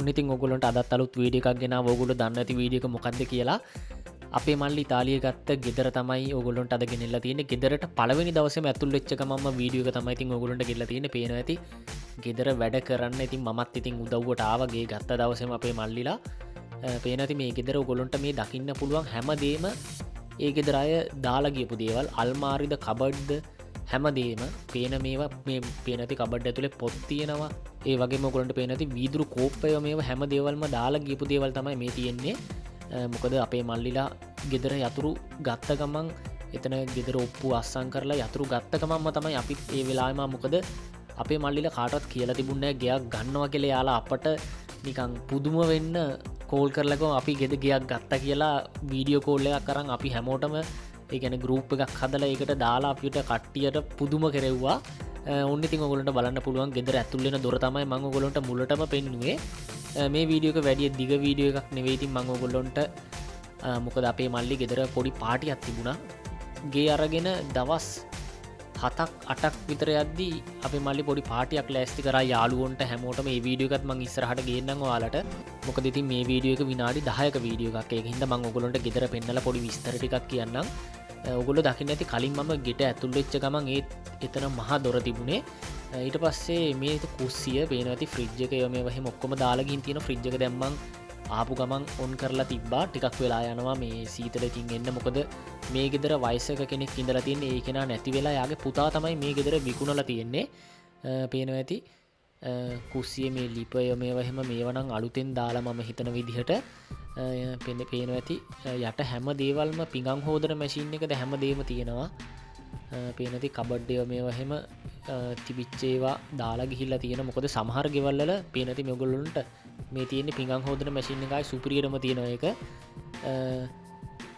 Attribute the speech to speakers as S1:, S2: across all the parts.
S1: ඔන්න ඉතින් ඔයගොල්ලන්ට අදත් අලුත් වීඩියෝ එකක් ගෙනාවා. ඔයගොල්ලෝ දන්නේ නැති වීඩියෝ එක මොකක්ද කියලා. අපේ මල්ලි ඉතාලිය ගත්ත ගෙදර තමයි ඔයගොල්ලන්ට අද ගෙනල්ලා තියෙන්නේ. ගෙදරට පළවෙනි දවසේම ඇතුල් වෙච්ච ගමන්ම වීඩියෝ එක තමයි ඉතින් ඔයගොල්ලන්ට ගෙනල්ලා තියෙන්නේ. පේනවා ඇති. ගෙදර වැඩ කරන්න ඉතින් මමත් ඉතින් උදව්වට ආවා. ගේ ගත්ත දවසේම අපේ මල්ලිලා පේනවා ඇති මේ ගෙදර ඔයගොල්ලන්ට මේ දකින්න පුළුවන් හැමදේම ඒ ගෙදර අය දාලා ගියපු දේවල්. අල්මාරිද කබඩ්ද හැමදේම පේන මේවා මේ පේන ඇති කබඩ් ඇතුලේ පොත් තියෙනවා. ඒ වගේම ඔයගොල්ලන්ට පේන ඇති වීදුරු කෝප්පය මේවා හැම දේවල්ම දාලා ගියපු දේවල් තමයි මේ තියෙන්නේ. මොකද අපේ මල්ලිලා ගෙදර යතුරු ගත්ත ගමන් එතන ගෙදර ඔප්පු අස්සම් කරලා යතුරු ගත්ත ගමන්ම තමයි අපිත් ඒ වෙලාවෙම මොකද අපේ මල්ලිලා කාටවත් කියලා තිබුණේ නැහැ ගෙයක් ගන්නවා කියලා. යාලා අපට නිකන් පුදුම වෙන්න කෝල් කරලා අපි ගෙද ගෙයක් ගත්තා කියලා වීඩියෝ කෝල් එකක් අරන් අපි හැමෝටම ඒ කියන්නේ ගෲප් එකක් හදලා ඒකට දාලා අපිට කට්ටියට පුදුම කෙරෙව්වා. ඔන්න ඉතින් ඔයගොල්ලන්ට බලන්න පුළුවන් ගෙදර ඇතුල් වෙන දොර තමයි මම ඔයගොල්ලන්ට මුලටම පෙන්නුවේ. මේ වීඩියෝ එක වැඩි දිග වීඩියෝ එකක් නෙවෙයි. ඉතින් මම ඔයගොල්ලන්ට මොකද අපේ මල්ලි ගෙදර පොඩි පාටියක් තිබුණා. ගේ අරගෙන දවස් 7ක් 8ක් විතර යද්දී අපේ මල්ලි පොඩි පාටියක් ලෑස්ති කරා යාළුවන්ට හැමෝටම. මේ වීඩියෝ එකත් මම ඉස්සරහට ගේන්නම් ඔයාලට. මොකද ඉතින් මේ වීඩියෝ එක විනාඩි 10ක වීඩියෝ එකක්. ඒක හින්දා මම ඔයගොල්ලන්ට ගෙදර පෙන්නලා පොඩි විස්තර ටිකක් කියන්නම්. ඔයගොල්ලෝ දකින්න ඇති කලින් මම ගෙට ඇතුල් වෙච්ච ගමන් එතන මහා දොර තිබුණේ. ඊට පස්සේ මේ කුස්සිය පේනවා ඇති ෆ්‍රිජ් එක මේවා එහෙම ඔක්කොම දාලා ගින් තියෙන ෆ්‍රිජ් එක දැම්මන් ආපු ගමන් ඔන් කරලා තිබ්බා. ටිකක් වෙලා යනවා මේ සීතලකින් එන්න. මොකද මේ ගෙදර වයසක කෙනෙක් ඉඳලා තියෙන්නේ. ඒ කෙනා නැති වෙලා යාගේ පුතා තමයි මේ ගෙදර විකුණලා තියෙන්නේ. පේනවා ඇති කුස්සිය මේ ලිපය මේවා එහෙම මේවා නම් අලුතෙන් දාලා මම හිතන විදිහට පේනවා ඇති. යට හැම දේවල්ම පිඟන් හෝදන මැෂින් එකද හැම දේම තියෙනවා. පේනවා ඇති කබඩ් ඒවා මේවා එහෙම තිබිච්ච ඒවා දාලා ගිහිල්ලා තියෙන. මොකද සමහර ගෙවල් වල පේනවා ඇති මේගොල්ලන්ට මේ තියෙන්නේ පිඟන් හෝදන මැෂින් එකයි සුපිරියටම තියෙනවා ඒක.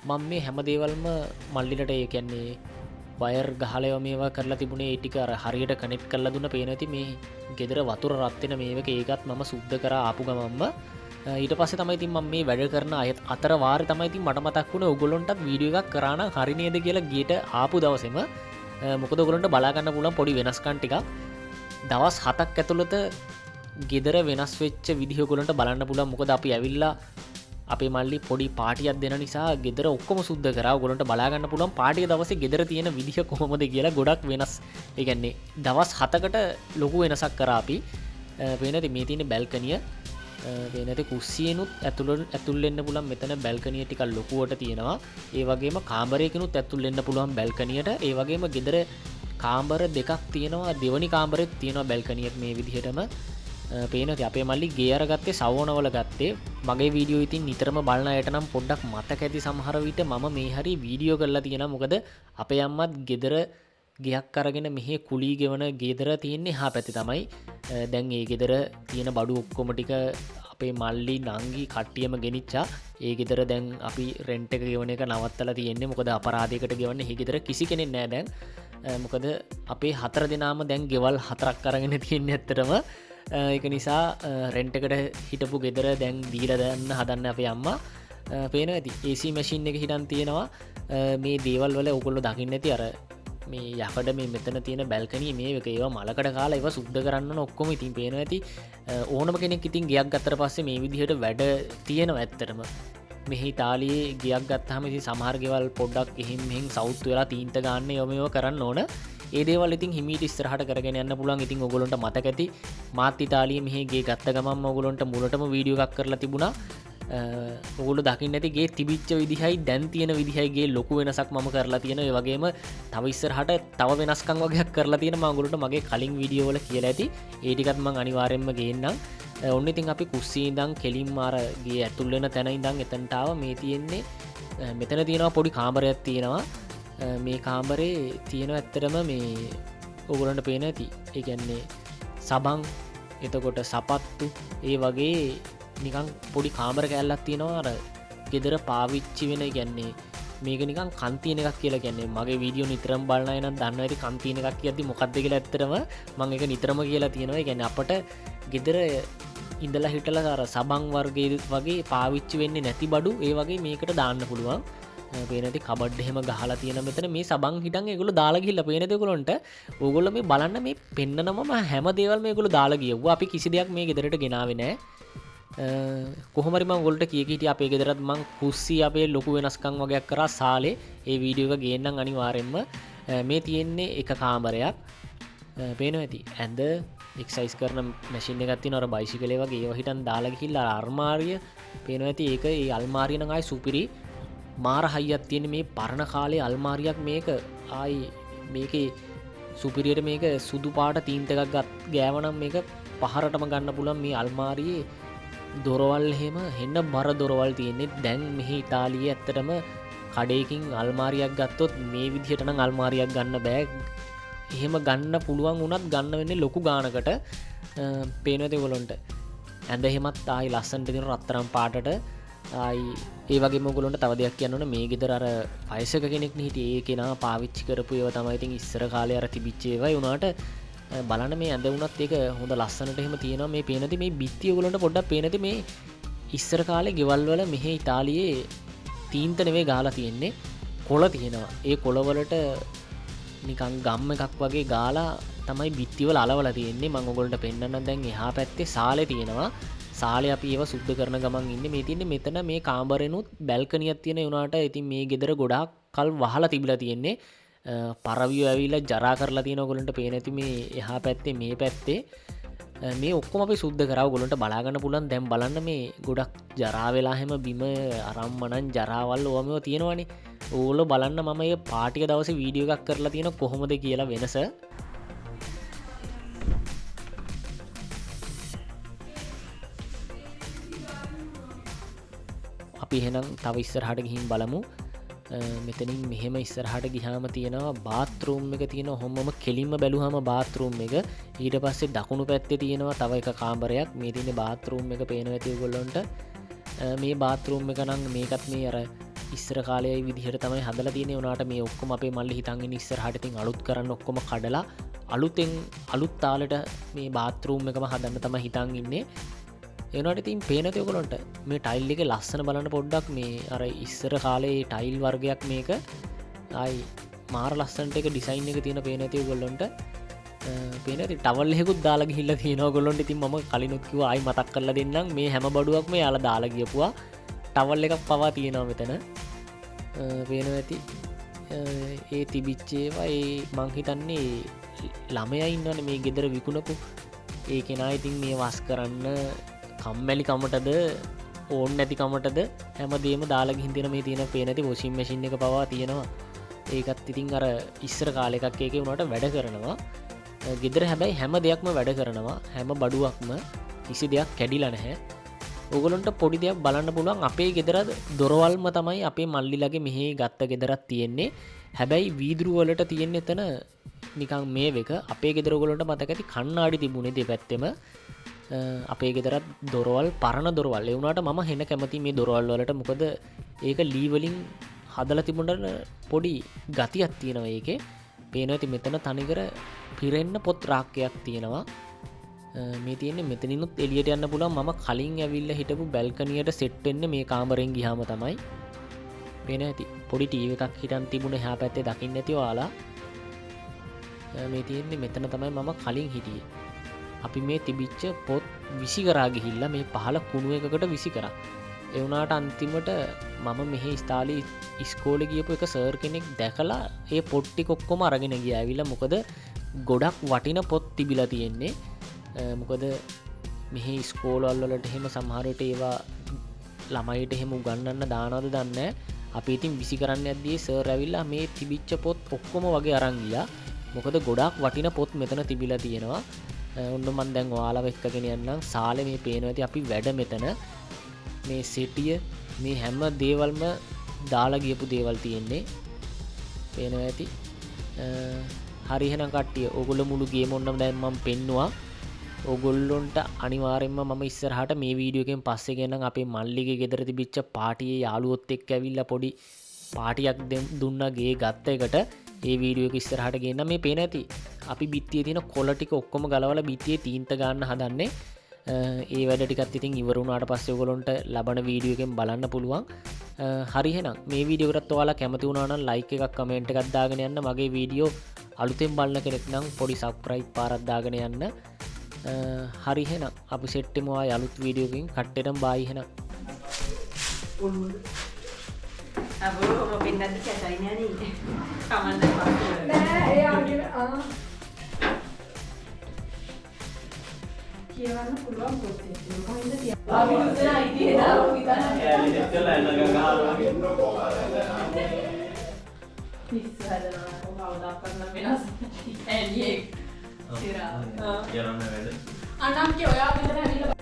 S1: මම මේ හැම දේවල්ම මල්ලිලට ඒ කියන්නේ වයර් ගහලා මේවා කරලා තිබුණේ. ඒ ටික අර හරියට කනෙක්ට් කරලා දුන්න. පේනවා ඇති මේ ගෙදර වතුර රත් වෙන මේවක ඒකත් මම සුද්ධ කරා ආපු ගමන්ම. ඊට පස්සේ තමයි ඉතින් මම මේ වැඩ කරන අයත් අතර වාරේ තමයි ඉතින් මට මතක් වුණේ ඔයගොල්ලන්ටත් වීඩියෝ එකක් කරා නම් හරි නේද කියලා ගියට ආපු දවසේම. මොකද ඔයගොල්ලන්ට බලා ගන්න පුළුවන් පොඩි වෙනස්කම් ටිකක්. දවස් 7ක් ඇතුළත ගෙදර වෙනස් වෙච්ච විදිහ ඔයගොල්ලන්ට බලන්න පුළුවන්. මොකද අපි ඇවිල්ලා අපේ මල්ලි පොඩි පාටියක් දෙන නිසා ගෙදර ඔක්කොම සුද්ධ කරා. ඔයගොල්ලන්ට බලා ගන්න පුළුවන් පාටිය දවසේ ගෙදර තියෙන විදිහ කොහොමද කියලා. ගොඩක් වෙනස්. ඒ කියන්නේ දවස් 7කට ලොකු වෙනසක් කරා අපි. පේනද මේ තියෙන බැල්කනිය. පේනද කුස්සියෙනුත් ඇතුල් වෙන්න පුළුවන්. මෙතන බැල්කනිය ටිකක් ලොකුවට තියෙනවා. ඒ වගේම කාමරයකිනුත් ඇතුල් වෙන්න පුළුවන් බැල්කනියට. ඒ වගේම ගෙදර කාමර දෙකක් තියෙනවා. දෙවනි කාමරෙත් තියෙනවා බැල්කනියක් මේ විදිහටම. පේනද අපේ මල්ලි ගේ අරගත්තේ සවෝනවල ගත්තේ. මගේ වීඩියෝ ඉතින් නිතරම බලන අයට නම් පොඩ්ඩක් මතක ඇති සමහර විට මම මේ හරි වීඩියෝ කරලා තියෙනවා. මොකද අපේ අම්මත් ගෙදර ගෙයක් අරගෙන මෙහි කුලී ගෙවන ගෙදර තියෙන්නේ එහා පැත්තේ තමයි. දැන් ඒ ගෙදර තියෙන බඩු ඔක්කොම ටික අපේ මල්ලි නංගි කට්ටියම ගෙනිච්චා. ඒ ගෙදර දැන් අපි රෙන්ට් එක ගෙවන එක නවත්තලා තියෙන්නේ. මොකද අපරාධයකට ගෙවන්නේ මේ ගෙදර කිසි කෙනෙක් නැහැ දැන්. මොකද අපේ 4 දෙනාම දැන් ගෙවල් 4ක් අරගෙන තියෙන්නේ ඇත්තටම. ඒක නිසා රෙන්ට් එකට හිටපු ගෙදර දැන් දීලා දාන්න හදන්න අපේ අම්මා. පේනවා ඇති AC මැෂින් එක හිටන් තියෙනවා. මේ දේවල් වල ඔයගොල්ලෝ දකින්න ඇති අර මේ යකඩ මේ මෙතන තියෙන බැල්කනිය මේක ඒවා මලකඩ කාලා ඒවා සුද්ධ කරන්න ඔක්කොම ඉතින් පේනවා ඇති. ඕනම කෙනෙක් ඉතින් ගියක් ගත්තට පස්සේ මේ විදිහට වැඩ තියෙනවා ඇත්තටම. මෙහි ඉතාලියේ ගියක් ගත්තාම ඉතින් සමහර ගෙවල් පොඩ්ඩක් එහෙම් මෙහෙන් සවුත් වෙලා තීන්ත ගන්න ඒවා කරන්න ඕන. ඒ දේවල් ඉතින් හිමීට ඉස්සරහට කරගෙන යන්න පුළුවන්. ඉතින් ඔයගොල්ලන්ට මතක ඇති මාත් ඉතාලියේ මෙහි ගේ ගත්ත ගමන්ම ඔයගොල්ලන්ට මුලටම වීඩියෝ එකක් කරලා තිබුණා. ඔගොල්ලෝ දකින්න ඇති ගේ තිබිච්ච විදිහයි දැන් තියෙන විදිහයි ගේ ලොකු වෙනසක් මම කරලා තියෙනවා. ඒ වගේම තව ඉස්සරහට තව වෙනස්කම් වගේක් කරලා තියෙනවා. මම ඔයගොල්ලන්ට මගේ කලින් වීඩියෝ වල කියලා ඇති. ඒ ටිකත් මම අනිවාර්යෙන්ම ගේන්නම්. ඔන්න ඉතින් අපි කුස්සියේ ඉඳන් කෙලින්ම අර ගේ ඇතුල් වෙන තැන ඉඳන් එතනට ආව. මේ තියෙන්නේ මෙතන තියෙනවා පොඩි කාමරයක් තියෙනවා. මේ කාමරේ තියෙනවා ඇත්තටම මේ ඔයගොල්ලන්ට පේන ඇති. ඒ කියන්නේ සබන් එතකොට සපත්තු ඒ වගේ නිකන් පොඩි කාමර කෑල්ලක් තියෙනවා. අර ගෙදර පාවිච්චි වෙන කියන්නේ මේක නිකන් කන්තින එකක් කියලා කියන්නේ. මගේ වීඩියෝ නිතරම බලන අය නම් දන්නවා ඇති කන්තින එකක් කියද්දි මොකක්ද කියලා. ඇත්තටම මම ඒක නිතරම කියලා තියෙනවා. ඒ කියන්නේ අපට ගෙදර ඉඳලා හිටලා අර සබන් වර්ගයේ වගේ පාවිච්චි වෙන්නේ නැති බඩු ඒ වගේ මේකට දාන්න පුළුවන්. පේනති කබඩ් එහෙම ගහලා තියෙන මෙතන මේ සබන් හිටන් ඒගොල්ලෝ දාලා ගිහිල්ලා පේනද ඒගොල්ලන්ට. ඕගොල්ලෝ මේ බලන්න මේ පෙන්නනම හැම දේවල් මේගොල්ලෝ දාලා ගියුවා. අපි කිසි දෙයක් මේ ගෙදරට ගෙනාවේ නැහැ. කොහොමරි මම ඔයගොල්ලන්ට කිය හිටියේ අපේ ගෙදරත් මං කුස්සිය අපේ ලොකු වෙනස්කම් වගේක් කරා සාලේ ඒ වීඩියෝ එක ගේන්නම් අනිවාර්යෙන්ම මේ තියෙන්නේ එක කාමරයක් පේනවා ඇති ඇඳ එක්සයිස් කරන මැෂින් එකක් තියෙනවා අර බයිසිකලේ වගේ ඒව හිටන් දාලා ගිහිල්ලා අල්මාරිය පේනවා ඇති ඒක ඒ අල්මාරිය නම් ආයි සුපිරි මාර හයියක් තියෙන මේ පරණ කාලේ අල්මාරියක් මේක ආයි මේකේ සුපිරියට මේක සුදු පාට තීන්ත එකක් ගෑවනම් මේක පහරටම ගන්න පුළුවන් මේ අල්මාරියේ දොරවල් එහෙම හෙන්න බර දොරවල් තියෙන්නේ දැන් මෙහි ඉතාලියේ ඇත්තටම කඩේකින් අල්මාරියක් ගත්තොත් මේ විදිහට නම් අල්මාරියක් ගන්න බෑ එහෙම ගන්න පුළුවන් වුණත් ගන්න වෙන්නේ ලොකු ගානකට පේනවා ඇති ඔයගොල්ලන්ට ඇඳ එහෙමත් ආයි ලස්සනට දෙන රත්තරන් පාටට ආයි ඒ වගේම ඔයගොල්ලන්ට තව දෙයක් කියන්න ඕනේ මේ ගෙදර අර වයසක කෙනෙක් නේ හිටියේ ඒ කෙනා පාවිච්චි කරපු ඒවා තමයි ඉතින් ඉස්සර කාලේ අර තිබිච්ච ඒවා ඒ උනාට බලන්න මේ ඇඳ වුණත් ඒක හොඳ ලස්සනට එහෙම තියෙනවා මේ පේනති මේ බිත්තිය ඔයගොල්ලන්ට පොඩ්ඩක් පේනති මේ ඉස්සර කාලේ ගෙවල් වල මෙහි ඉතාලියේ තීන්ත නෙවෙයි ගාලා තියෙන්නේ කොළ තියෙනවා ඒ කොළවලට නිකන් ගම් එකක් වගේ ගාලා තමයි බිත්තිවල අලවලා තියෙන්නේ මම ඔයගොල්ලන්ට පෙන්නන්නම් දැන් එහා පැත්තේ සාලේ තියෙනවා සාලේ අපි ඒව සුද්ධ කරන ගමන් ඉන්නේ මේ තියන්නේ මෙතන මේ කාමරෙනුත් බැල්කනියක් තියෙන උනාට ඉතින් මේ ගෙදර ගොඩාක් කල් වහලා තිබිලා තියෙන්නේ පරවියෝ ඇවිල්ලා ජරා කරලා තියෙන ඔයගොල්ලන්ට පේන ඇති මේ එහා පැත්තේ මේ පැත්තේ මේ ඔක්කොම අපි සුද්ධ කරා ඔයගොල්ලන්ට බලා ගන්න පුළුවන් දැන් බලන්න මේ ගොඩක් ජරා වෙලා හැම බිම අරම්මනන් ජරාවල් ඕවම තියෙනවනේ ඕගොල්ලෝ බලන්න මම මේ පාටික දවසේ වීඩියෝ එකක් කරලා තියෙන කොහොමද කියලා වෙනස අපි එහෙනම් තව ඉස්සරහට ගිහින් බලමු මෙතනින් මෙහෙම ඉස්සරහට ගිහාම තියෙනවා බාත්රූම් එක තියෙනවා හොම්මම කෙලින්ම බැලුවාම බාත්රූම් එක ඊට පස්සේ දකුණු පැත්තේ තියෙනවා තව එක කාමරයක් මේ තියෙන්නේ බාත්රූම් එක පේනවා ඇති ඔයගොල්ලන්ට මේ බාත්රූම් එක නම් මේකත් මේ අර ඉස්සර කාලේ විදිහට තමයි හදලා තියෙන්නේ උනාට මේ ඔක්කොම අපේ මල්ලි හිතන් ඉන්නේ ඉස්සරහට ඉතින් අලුත් කරන්න ඔක්කොම කඩලා අලුතෙන් අලුත් තාලෙට මේ බාත්රූම් එකම හදන්න තමයි හිතන් ඉන්නේ එනට ඉතින් පේනති ඔයගොල්ලන්ට මේ ටයිල් එක ලස්සන බලන්න පොඩ්ඩක් මේ අර ඉස්සර කාලේ ටයිල් වර්ගයක් මේක ආයි මාර ලස්සනට එක ඩිසයින් එක තියෙන පේන ඇති ඔයගොල්ලන්ට පේන ඇති ටවල් එකකුත් දාලා ගිහිල්ලා තියෙනවා ඔයගොල්ලන්ට ඉතින් මම කලිනුත් කිව්වා ආයි මතක් කරලා දෙන්නම් මේ හැම බඩුවක්ම යාලා දාලා ගියපුවා ටවල් එකක් පවා තියෙනවා මෙතන පේනවා ඇති ඒ තිබිච්ච ඒවා ඒ මං හිතන්නේ ළමයා ඉන්නවනේ මේ ගෙදර විකුණපු ඒ කෙනා ඉතින් මේ වස් කරන්න කම්මැලි කමටද ඕන් නැති කමටද හැමදේම දාලා ගිහින් තියෙන මේ තියෙන පේන ඇති වොෂින් මැෂින් එක පවා තියෙනවා ඒකත් ඉතින් අර ඉස්සර කාලේ එකක් ඒකේ උනාට වැඩ කරනවා ගෙදර හැබැයි හැම දෙයක්ම වැඩ කරනවා හැම බඩුවක්ම කිසි දෙයක් කැඩිලා නැහැ ඕගොල්ලන්ට පොඩි දෙයක් බලන්න පුළුවන් අපේ ගෙදර දොරවල්ම තමයි අපේ මල්ලිලගේ මෙහි ගත්ත ගෙදරක් තියෙන්නේ හැබැයි වීදුරු වලට තියෙන්නේ එතන නිකන් මේවෙක අපේ ගෙදර ඔයගොල්ලන්ට මතක ඇති කණ්ණාඩි තිබුණේ දෙපැත්තෙම අපේ ගෙදරත් දොරවල් පරණ දොරවල් ඒ වුණාට මම හෙන කැමති මේ දොරවල් වලට මොකද ඒක ලී වලින් හදලා තිබුණාට පොඩි ගතියක් තියෙනවා ඒකේ පේනවා ඉතින් මෙතන තනිකර පිරෙන්න පොත් රාක්කයක් තියෙනවා මේ තියෙන්නේ මෙතනිනුත් එළියට යන්න පුළුවන් මම කලින් ඇවිල්ලා හිටපු බැල්කනියට සෙට් වෙන්නේ මේ කාමරෙන් ගියාම තමයි පේනවා ඇති පොඩි ටීවී එකක් හිටන් තිබුණේ එහා පැත්තේ දකින්න ඇති ඔයාලා මේ තියෙන්නේ මෙතන තමයි මම කලින් හිටියේ අපි මේ තිබිච්ච පොත් විසි කරා ගිහිල්ලා මේ පහළ කුණු එකකට විසි කරා ඒ වුණාට අන්තිමට මම මෙහි ඉස්තාලි ඉස්කෝලේ ගියපු එක සර් කෙනෙක් දැකලා ඒ පොත් ටික ඔක්කොම අරගෙන ගියා ඇවිල්ලා මොකද ගොඩක් වටින පොත් තිබිලා තියෙන්නේ මොකද මෙහි ඉස්කෝලවල වලට එහෙම සමහර විට ඒවා ළමයිට එහෙම උගන්වන්න දානවද දන්නේ අපි ඉතින් විසි කරන්න යද්දී සර් ඇවිල්ලා මේ තිබිච්ච පොත් ඔක්කොම වගේ අරන් ගියා මොකද ගොඩක් වටින පොත් මෙතන තිබිලා තියෙනවා ඔන්න මන් දැන් ඔයාලව එක්කගෙන යන්නම් සාලේ මේ පේනවා ඇති අපි වැඩ මෙතන මේ සිටිය මේ හැම දේවල්ම දාලා ගියපු දේවල් තියෙන්නේ පේනවා ඇති හරි එහෙනම් කට්ටිය ඕගොල්ලෝ මුළු ගේම ඔන්නම් දැන් මම පෙන්නුවා ඕගොල්ලොන්ට අනිවාර්යෙන්ම මම ඉස්සරහට මේ වීඩියෝ එකෙන් පස්සේ ගෙනනම් අපේ මල්ලිගේ ගෙදර තිබිච්ච පාටියේ යාළුවොත් එක්ක ඇවිල්ලා පොඩි පාටියක් දුන්නා ගේ ගත්ත එකට ඒ වීඩියෝ එක ඉස්සරහට ගෙන්න මේ පේන ඇති අපි බිත්තියේ තියෙන කොළ ටික ඔක්කොම ගලවලා බිත්තියේ තීන්ත ගන්න හදන්නේ ඒ වැඩ ටිකත් ඉතින් ඉවර වුණාට පස්සේ ඔයගොල්ලන්ට ලබන වීඩියෝ එකෙන් බලන්න පුළුවන් හරි එහෙනම් මේ වීඩියෝ එකටත් ඔයාලා කැමති වුණා නම් ලයික් එකක් කමෙන්ට් එකක් දාගෙන යන්න මගේ වීඩියෝ අලුතෙන් බලන කෙනෙක් නම් පොඩි සබ්ස්ක්‍රයිබ් පාරක් දාගෙන යන්න හරි හෙන අපි සෙට්ටමවා යළුත් වීඩියෝකින් කට්ටෙටම් බායි හෙන
S2: පින්නද කැටයිනන කමන්න කියවන්න පුළුවන් පොතේ
S3: අනම් ඔයා විතර ඇවිල්ලා